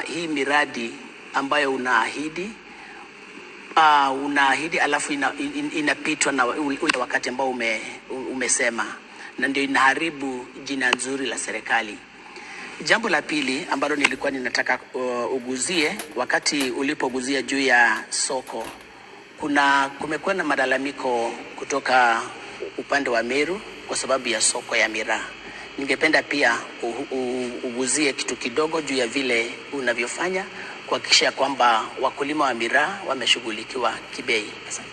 hii miradi ambayo unaahidi alafu inapitwa na ule wakati ambao umesema, na ndio inaharibu jina nzuri la serikali. Jambo la pili ambalo nilikuwa ninataka uguzie, wakati ulipoguzia juu ya soko, kumekuwa na malalamiko kutoka upande wa Meru kwa sababu ya soko ya miraa. Ningependa pia uguzie kitu kidogo juu ya vile unavyofanya kuhakikisha kwamba wakulima wa miraa wameshughulikiwa kibei. Asante.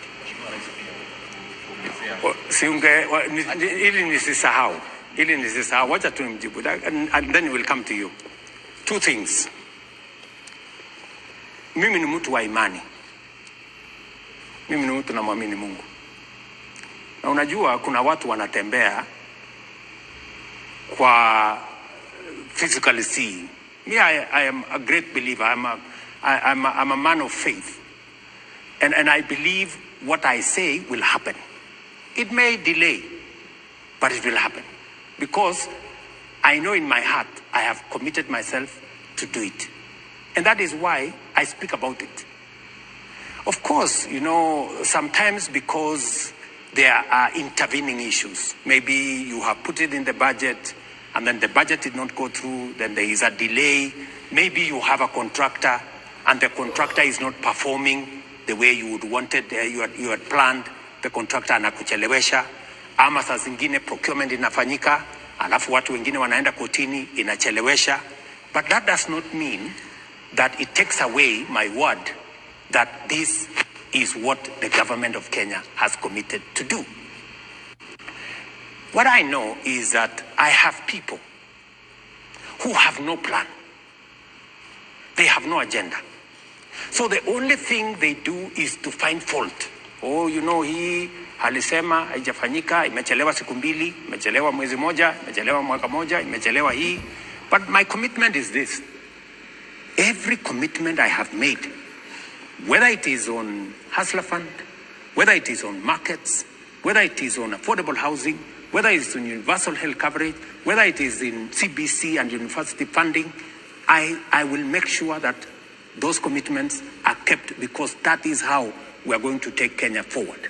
Ili nisisahau, wacha tu nimjibu and then we'll come to you. Two things. Mimi ni mtu wa imani. Mimi ni mtu namwamini Mungu. Na unajua kuna watu wanatembea kwa physically seeing. Me, I am a great believer. I'm a man of faith. And I believe what I say will happen. It may delay, but it will happen. Because I know in my heart I have committed myself to do it. And that is why I speak about it. Of course, you know, sometimes because there are intervening issues. Maybe you have put it in the budget and then the budget did not go through, then there is a delay. Maybe you have a contractor and the contractor is not performing the way you would wanted, you had planned. The contractor anakuchelewesha, ama saa zingine procurement inafanyika, alafu watu wengine wanaenda kotini, inachelewesha. But that does not mean that it takes away my word that this is what the government of Kenya has committed to do. What I know is that I have people who have no plan. They have no agenda. So the only thing they do is to find fault. Oh, you know, hii alisema haijafanyika, imechelewa siku mbili, imechelewa mwezi moja, imechelewa mwaka moja, imechelewa hii. But my commitment is this. Every commitment I have made, whether it is on Hustler Fund, whether it is on markets, whether it is on affordable housing, whether it is on universal health coverage, whether it is in CBC and university funding, I will make sure that those commitments are kept, because that is how we are going to take Kenya forward.